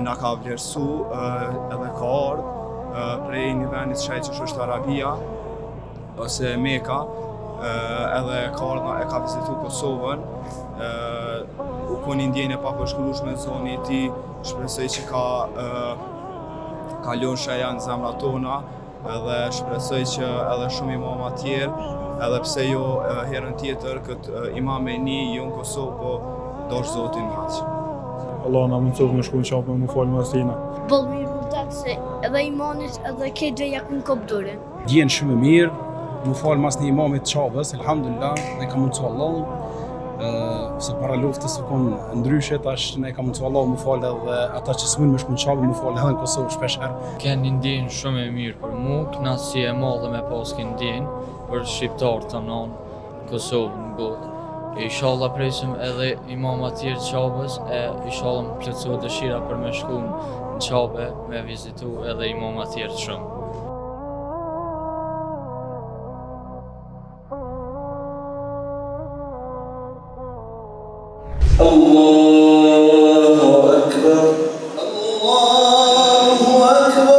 na ka vlerësu edhe ka ardhë prej një vendit që është Arabia ose Meka, edhe e ka vizitu Kosovën, u koni ndjenjë pa përshkullueshme në zoni e tij, shpresoj që kalon shaja në zemrat tona, edhe shpresoj që edhe shumë imama tjerë, edhe pse jo herën tjetër këtë imam e një jo në Kosovë, po dosh Zotin kaq. Allah na mundsof me shku në qapë me falë masina. Bëllë mirë më takë se edhe imanit edhe këtë ja ku në kopdurin. Djenë shumë mirë, më falë mas një imamit qabës, alhamdulillah, ne ka mundsu Allah, se para luftës u konë ndryshe, tash ne ka mundsu Allah më falë edhe ata që s'mund me shku në qabë, më falë edhe në Kosovë shpesh herë. Keni ndjenjë shumë e mirë për mu, kënaqësi e madhe me pas keni ndjenjë për shqiptarët tonë në Kosovë, në botë. Inshallah presim edhe imama tjerë të qabës, inshallah më plotësohet dëshira për me shku në qabë, me vizitu edhe imama tjerë shumë. Allahu Akbar, Allahu Akbar.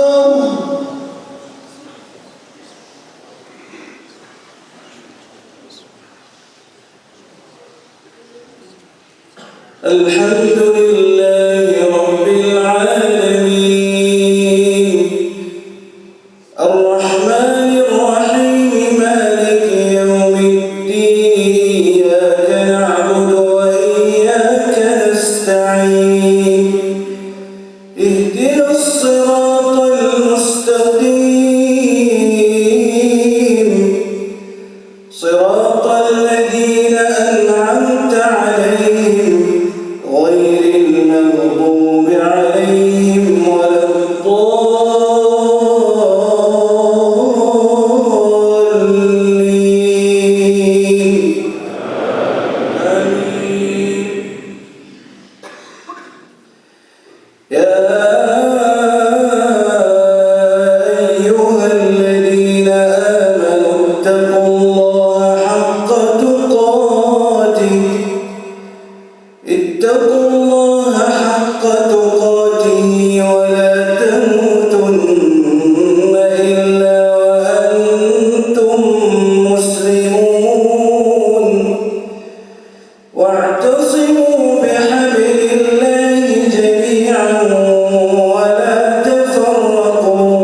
Alhamdulillahi Rabbil Alamin, Ar-Rahmanir Rahim, Maliki Yawmiddin, Iyyaka na'budu wa iyyaka nasta'in, Ihdinas siratal mustaqim, Siratal ladhina an'amta 'alayhim غير المغضوب عليهم ولا الضالين. آمين. يا أيها الذين آمنوا اتقوا الله حق تقاته، اتقوا الله حق تقاته ولا تموتن إلا وأنتم مسلمون، واعتصموا بحبل الله جميعا ولا تفرقوا،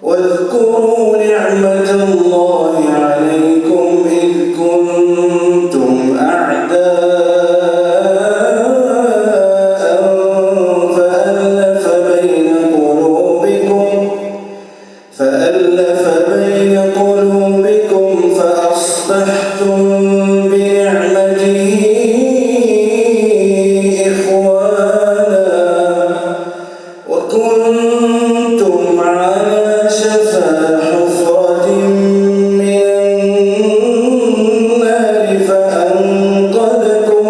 واذكروا نعمة الله عليكم إذ كنتم أعداء فألف بين قلوبكم فأصبحتم بنعمته إخوانا، وكنتم على شفا حفرة من النار فأنقذكم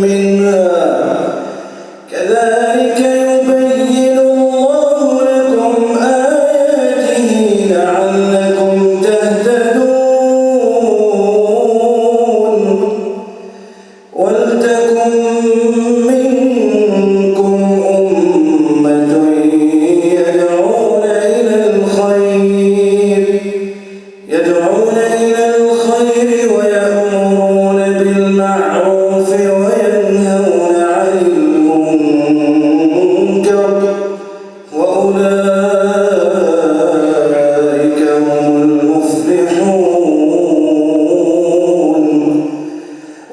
منها، كذلك يبين الله لكم آياته لعلكم تهتدون. ولتكن منكم أمة يدعون إلى الخير ويأمرون بالمعروف وينهون عن المنكر، وأولئك هم المفلحون.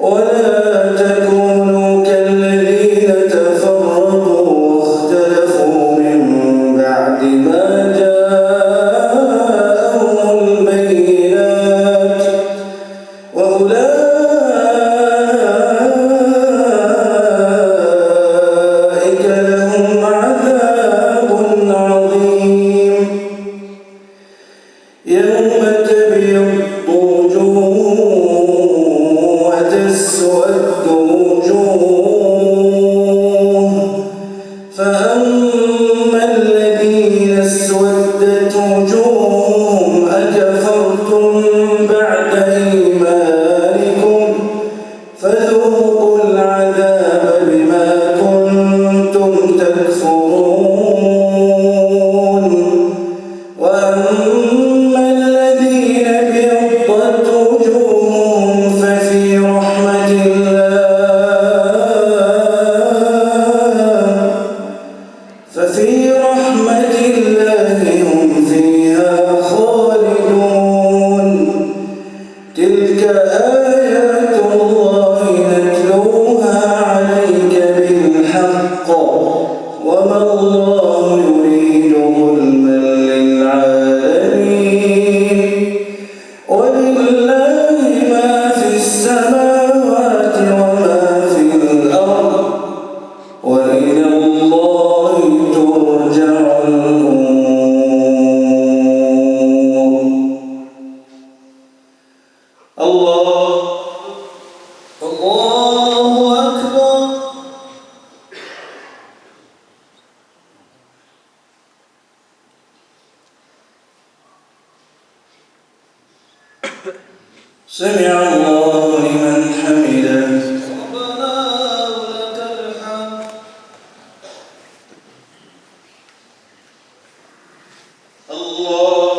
ولا تكونوا كالذين تفرقوا واختلفوا من بعد ما جاءهم البينات، وأولئك لهم عذاب عظيم. يوم تبيض وجوه وتسود وجوه، فأما الذين اسودت وجوههم أكفرتم بعد إيمانكم فذوقوا العذاب بما كنتم وما الله يريد ظلما للعالمين ولله ما في السماوات وما في الأرض وإلى الله ترجع الأمور. الله أكبر. سمع الله لمن حمده. ربنا ولك الحمد. الله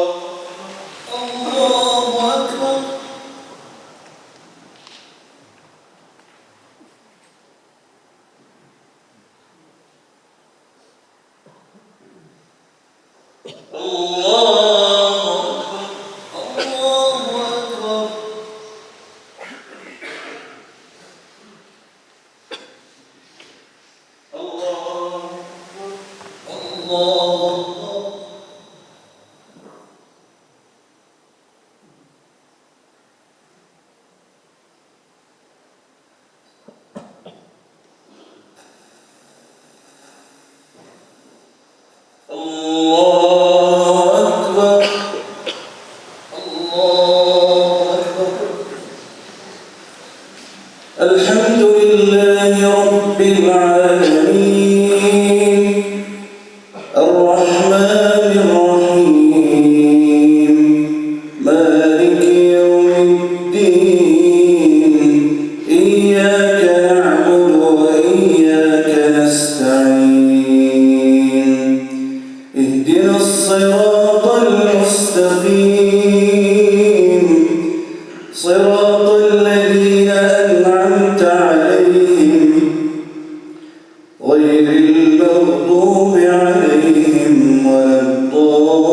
أكبر. الحمد لله رب العالمين الرحمن الرحيم مالك يوم الدين إياك نعبد وإياك نستعين اهدنا الصراط المستقيم صراط الذين أنعمت عليهم غير المغضوب عليهم ولا الضالين.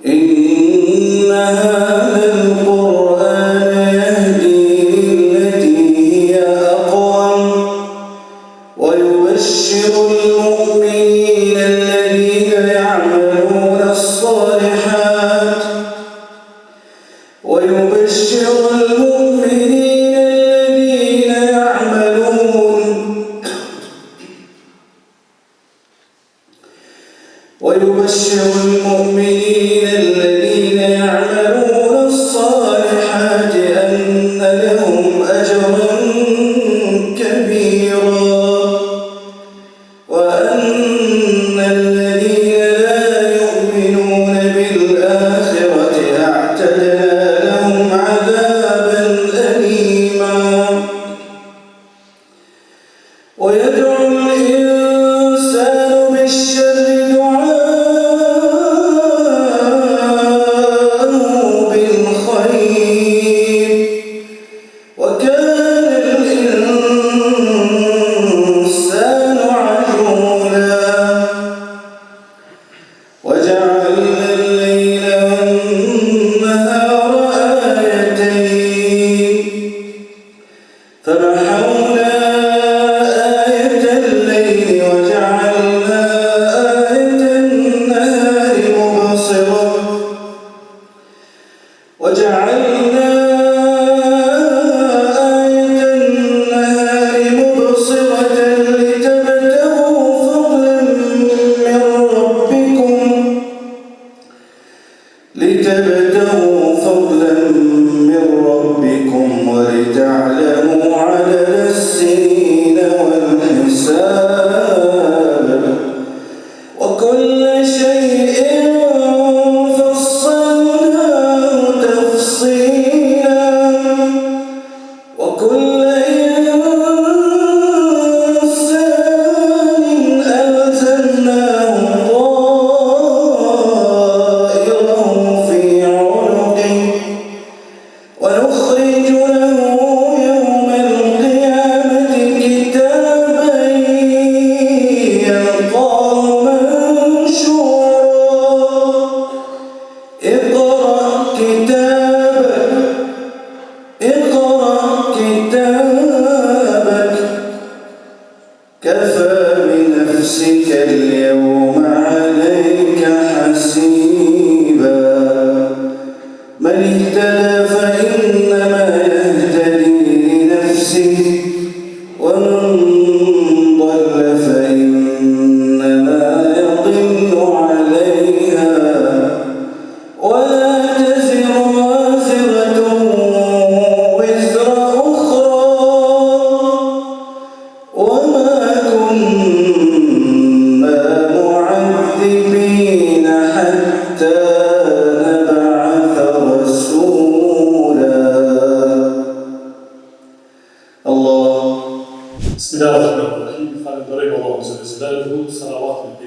إن هذا القرآن يهدي للتي هي أقوم ويبشر المؤمنين الذين يعملون الصالحات أن لهم أجرا كبيرا وأن الذين لا يؤمنون بالآخرة أعتدنا لهم عذابا أليما. ويدعو الإنسان بالشر دعاءه بالخير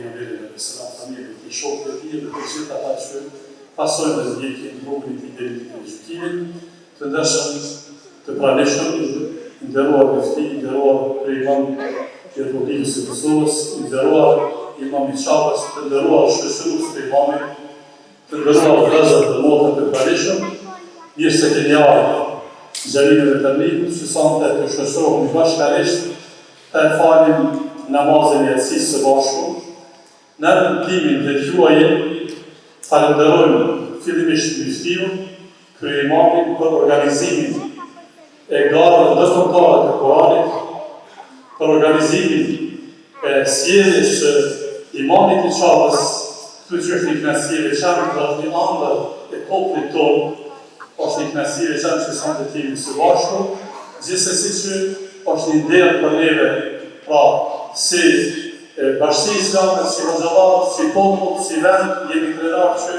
pejgamberin e selam, familjen e tij, shokët e tij dhe të gjithë ata që pasojnë dhe ndjekin rrugën e tij deri te gjykimi, të ndershëm, të pranishëm, i nderuar mufti, i nderuar imam i Republikës së Kosovës, i nderuar imam i Çavës, të nderuar shoqërues të imamit, të nderuar vëllezër dhe motra të pranishëm, mirë se keni ardhur. Gjalimin e të mlikut, që sante të shoqërohemi bashkarisht, të falim namazin e yatsis së bashku. Në rëndimin dhe juajin, falenderojmë fillimisht muftiun, krye'imamin për organizimin e garave ndërkombëtare të Kuranit, për organizimin e sjelljes së imamit i Çavës, këtu që është një kënaqësi e veçantë për një ëndër e popullit tonë, është një kënaqësi e veçantë që sonte të jemi së bashku, gjithsesi që është një nder për neve, pra si bashkësi islame, si hoxhallar, si popull, si vend, jemi krenar që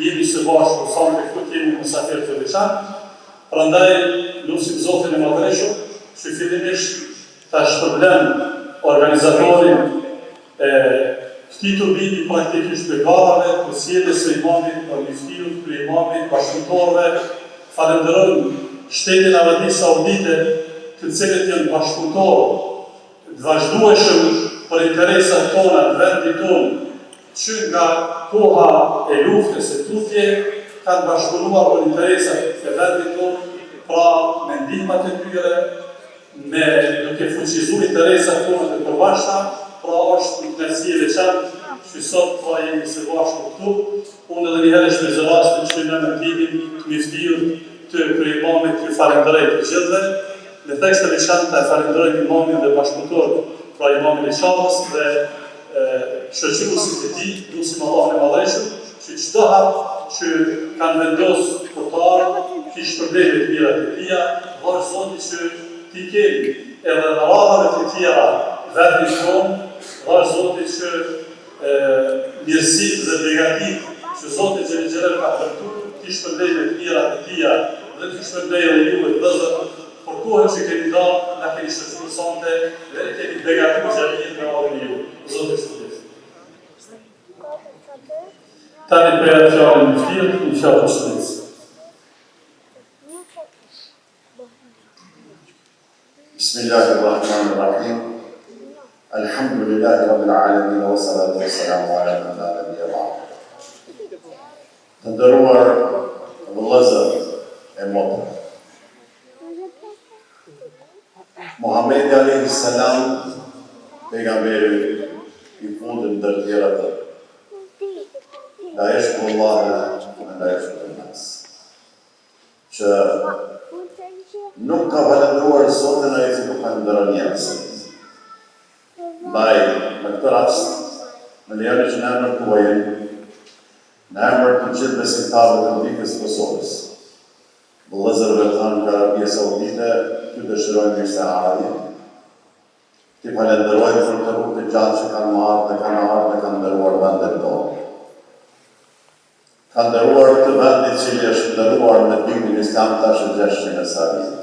jemi së bashku, sonte këtu jemi mysafir të veçantë. Prandaj lutim Zotin e Madhreshëm që fillimisht ta shpërblen organizatorin e këtij tubimi praktikisht të garave, për sjelljes së imamit, për muftiut, për imamit, bashkëpunëtorëve. Falenderojmë Shtetin e Arabisë Saudite, të cilët janë bashkëpunëtorë të vazhdueshëm për interesat tona në vendin tonë, që nga koha e luftës së tutje kanë bashkëpunuar për interesat e vendit tonë, pra me ndihmat e tyre, me duke fuqizuar interesat tona të përbashkëta, pra është një kënaqësi e veçantë që sot pra jemi së bashku këtu. Unë edhe një herë shpenzoj rastin që në mendimin të muftiut, të kryimamit, të falenderoj të gjithëve. Në tekst të veçantë e falenderoj imamin dhe bashkëpunëtorët, pra imamin e Çavës dhe shoqëruesit e tij, lutim Allahun e Madhreshëm, që çdo hap që kanë vendosur për të ardhur, që shpërblejnë të mirat e tia, vërë Zoti që ti kemi edhe në radhave të tjera vendin tonë, vërë Zoti që mirësit dhe begatit që Zoti Xhelel ka përtu, ti shpërblejnë të mirat e tia dhe ti shpërblejnë dhe juve të vëzër, për kohën që keni da, në keni shëtëru sante dhe keni begatu Xhelin me adhën ju. Zoti shpërblejnë. Tani për e fjallën muftiut, në fjallë të shpërblejnë. Bismillahirrahmanirrahim. Alhamdulillahi rabbil alamin wa salatu wassalamu ala man la nabiyya ba'd. Të nderuar vëllezër e motra. Muhamedi alayhi salam, pejgamberi i fundit ndër të tjerat, la yashkurullaha wa la yashkurun nas. Që nuk ka falendruar Zotin ai që nuk falendron njerëzit. Ndaj, në këtë rast, më lejoni që në emër tuaj, në emër të gjithë besimtarëve të Republikës së Kosovës, vëllezërve tanë nga Arabia Saudite, ty dëshirojmë mirë se ardhje. Ti falenderojmë për të rrugë të gjatë që kanë marrë dhe kanë nderuar vendet tonë. Kanë nderuar këtë vend i cili është nderuar me dinin islam tash 600 vjet.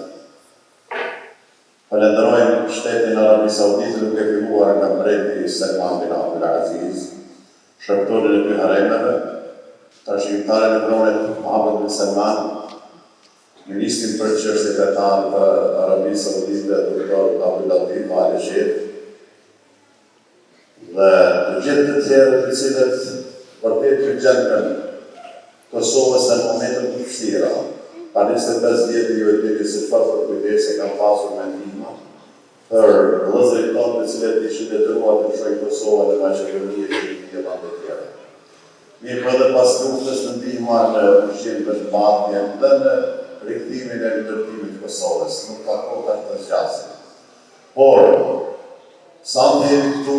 Falenderojmë Shtetin e Arabisë Saudite duke filluar nga mbreti Salman bin Abdul Aziz, shërtorin e dy haremeve, trashëgimtarin e pronit Mohammed bin Salman, ministrin për çështjet fetare të Arabisë Saudite, doktor Abdulatif Al-Sheh, dhe të gjithë të tjerë të cilët vërtet përgjendën Kosovës në momentet të vështira. Pa 25 vjetë ju e dini se çfarë për kujdese ka pasur me ndihma për vëllezërit tonë të cilët ishin detyruar të shkojnë Kosovë dhe Maqedoni e një vende të tjera. Mirë po edhe pas luftës në ndihma në ushqim për shmbatjen dhe në rikthimin e ndërtimit të Kosovës, nuk ka kohë të zgjasin. Por, sa më jemi këtu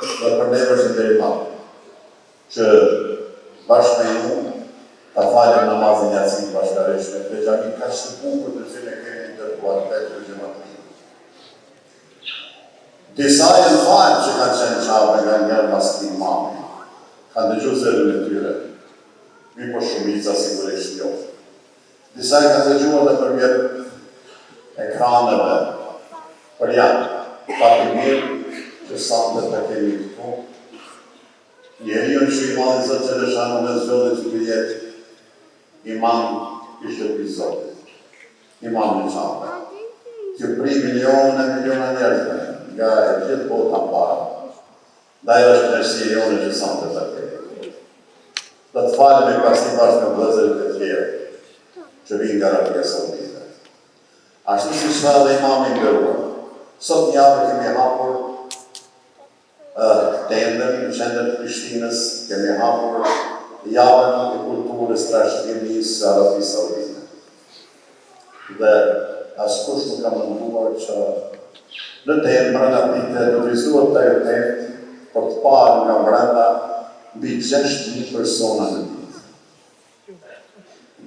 dhe për neve është interesant që bashkë me ju ta falem namazin yatsin bashkarisht me xhamin kaq të bukur të cilën e kemi ndërtuar vetë xhamatin. Disa janë falë që kanë qenë qabe nga njerë pas të imami, kanë dëgju zërën e tyre, mi po shumica sigurisht jo. Disa e kanë dëgjuar dhe përmjet ekraneve, për janë, pa të mirë që sante të kemi këtu, Njeriu që i madhi Zot Xheleshanu në zgjodhe që të jetë imam i shtëpisë së Zotit, imam në çape, që pri miliona njerëzve nga gjithë bota para. Ndaj është kënaqësia jone që sa të takojmë. Do të falemi pasi bashkë me vëllezërit e tjerë që vinë nga Arabia Saudite. Ashtu si tha dhe imami i nderuar, sot një javë kemi hapur tendën në qendër të Prishtinës, kemi hapur javën e kulturës trashëgimisë së Arabisë Saudite. Dhe askush nuk ka munduar që në tendë brenda pite të vizuar të tendë për të parë nga brenda mbi 6.000 persona në ditë.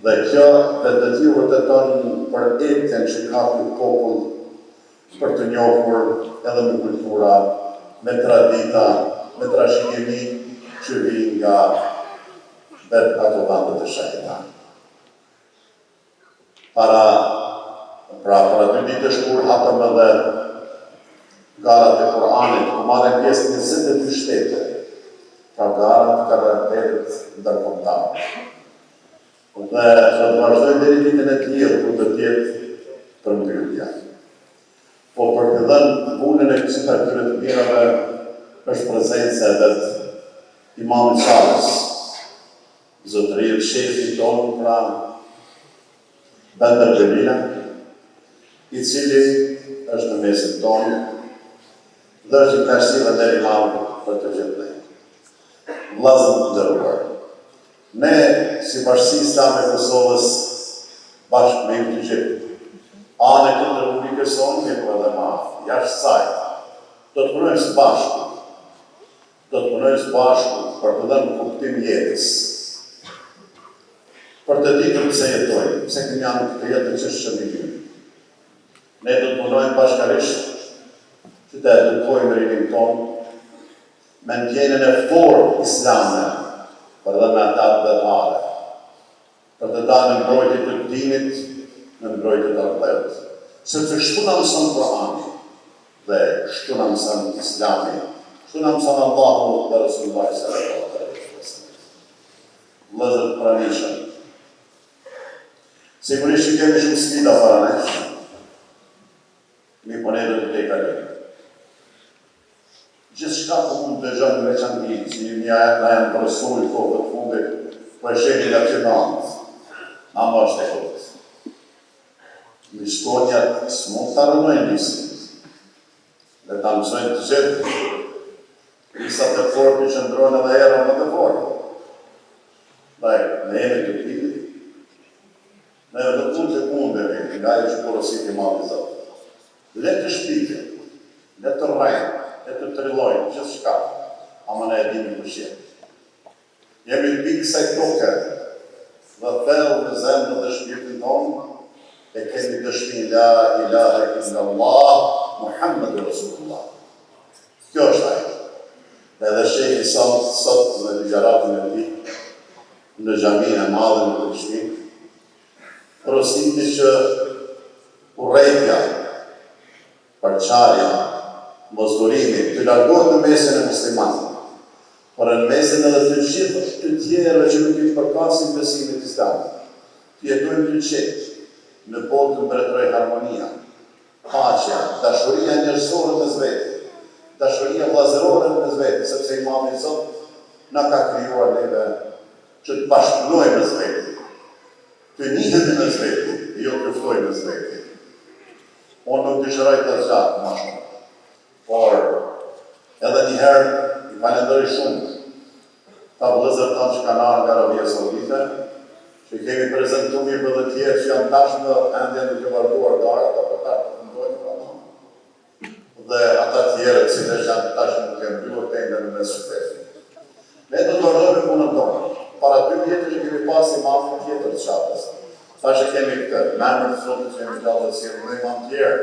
Dhe kjo dhe t'ju vërteton për etjen që ka ky popull për të njohur edhe me kultura, me tradita, me trashëgimi që vijnë nga vetë ato vende të shahida. Para 2 ditësh kur hapëm edhe garat e Kur'anit, ku marrën pjesë 22 shtete, pra garat të karakterit ndërkombëtar. Dhe do të vazhdojmë deri ditën e tillë ku të jetë përmbyllja. Po për të dhënë punën e këtyre të mirave është prezenca e vet imamit Çavës, zotëria shefi tonë pra Bender Xhelila, i cili është në mesin tonë dhe është i kënaqësi dhe imam për të gjithë ne. Vëllezër të nderuar, ne si Bashkia Islame e Kosovës bashkë me të gjithë anë e këtë Republikës sonë, me edhe ma jashtë saj, do të punojmë së bashku. Do të punojmë së bashku për të dhënë kuptim jetës. Për të ditur pse jetojmë, pse kemi janë këtë jetë që është shëmimi. Ne do të punojmë bashkarisht që të edukojmë rinin tonë me ndjenën e fortë islame për dhe me ata të vetare, për të dalë në mbrojtje të dinit, në mbrojtje të ardhët. Sepse kështu na mëson Kur'ani dhe kështu na mëson Islami, kështu na mëson Allahu dhe Resulullah sallallahu alaihi wasallam. Vëllezër të pranishëm, sigurisht që kemi shumë sfida para nesh, mi po ne do të tejkalojmë. Gjithçka po mund të dëgjojmë në veçantë, si na janë profesorë kohë të fundit, po e shehni nga qenant, na mos të kohë. Në shkonjat s'mund të arënojnë lisin, dhe ta mësojnë të gjithë, lisat e fortë që ndronë edhe era më të fortë. Dhe ne jemi të piti, ne dhe punë të kundemi, nga e që porosit i madhë Zotë. Le të shpite, le të rrejnë, le të trilojnë, gjithë shka, ama ne e dimi për shjetë. Jemi të pikë se toke, dhe thellë në zemrë dhe shpirtin tonë, e kemi dëshmi la ilaha illallah, Muhammedu Rasulullah. Kjo është ajë. Dhe edhe shekhi sot në ligjaratën e ti, në gjaminë e madhe në Prishtinë, prositi që urrejtja, përqarja, mosdurimi, të largohet në mesin e muslimanëve, por në mesin edhe të gjithë të tjerëve që nuk i përkasin besimit islamit, të jetojmë të qetë, në botë të mbretëroj harmonia, paqja, dashuria njerëzore mes vetë, dashuria vllazërore mes vetë, sepse Imami Zot na ka krijuar neve që të bashkëpunojmë mes vetë, të njihemi mes vetë, jo të luftojmë mes vetë. Unë nuk dëshiroj të zgjatë më shumë, por edhe njëherë i falenderoj shumë ta vëllezërit tanë që kanë ardhur nga Arabia Saudite, që kemi prezentu mirë për dhe tjerë që janë tashmë endje në të vërduar gara, apo ta të ndojnë pra në. Dhe ata tjerë, cilë që janë tashmë në kemë bjuar të endje në mes qytetit. Ne do të vazhdojmë punën tonë. Para 2 vjetë që kemi pas imam tjetër të Çavës. Tash që kemi këtë, memër të sotë që kemi gjallë dhe si në imam tjerë,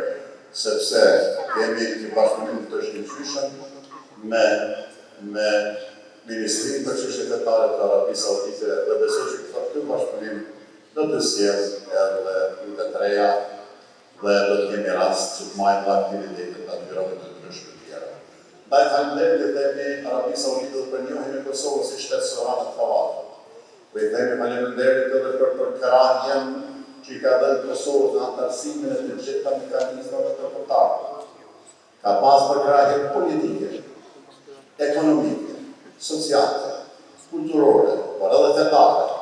sepse kemi të bashkëpunim të shkëlqyshëm me Ministrinë për çështje fetare të Arabisë Saudite dhe besoj që këtë bashkëpunim do të sjellë edhe të treja dhe do të kemi rast që të marrim aktivitetet natyrore të ndryshme të tjera. Ndaj falenderit e themi Arabisë Saudite dhe për njohjen e Kosovës Po I themi faleminderit edhe për krahjen që I ka dhënë Kosovës në antarësimin e të gjitha mekanizmave ndërkombëtare. Ka pas për krahje politike, ekonomike, sociale, kulturore, por edhe fetare.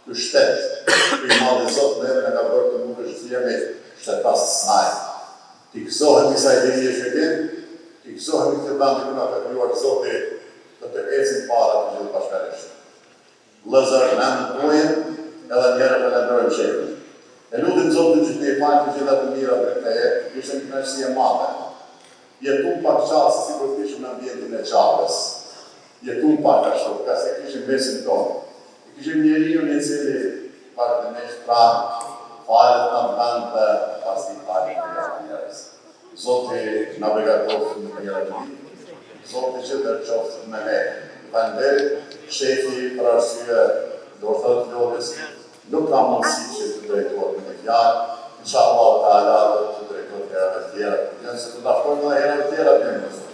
Ky shtet, I madhi Zot neve na ka bërë të mund të jemi shtetas snaj. Ti gëzohemi kësaj dije që kemi, ti gëzohemi këtë vend që na ka krijuar Zoti të të ecin para të gjithë bashkërisht. Vëllezër, na ndrohen edhe njëra falenderojmë shefin. E lutim Zotin që të I falë të gjitha të mira për këtë jetë, ishte një kënaqësi e madhe. Jetum pak qasë si kur kishim në ambientin e Çavës. Jetum pak ashtu, ka se kishim mesin tonë. Kishim njeriu I cili vazhdimisht falet në vend dhe pasi falet në njerëz. Zoti na begatoft në njëra të vitë. Zoti që të qoftë me ne. Falenderit, shefi për arsye, do thotë Lodhës, nuk ka mundësi që të drejtohet me fjalë. Inshallah Taala do të drejtohet herave të tjera. Janë se të daftojnë edhe herave të tjera.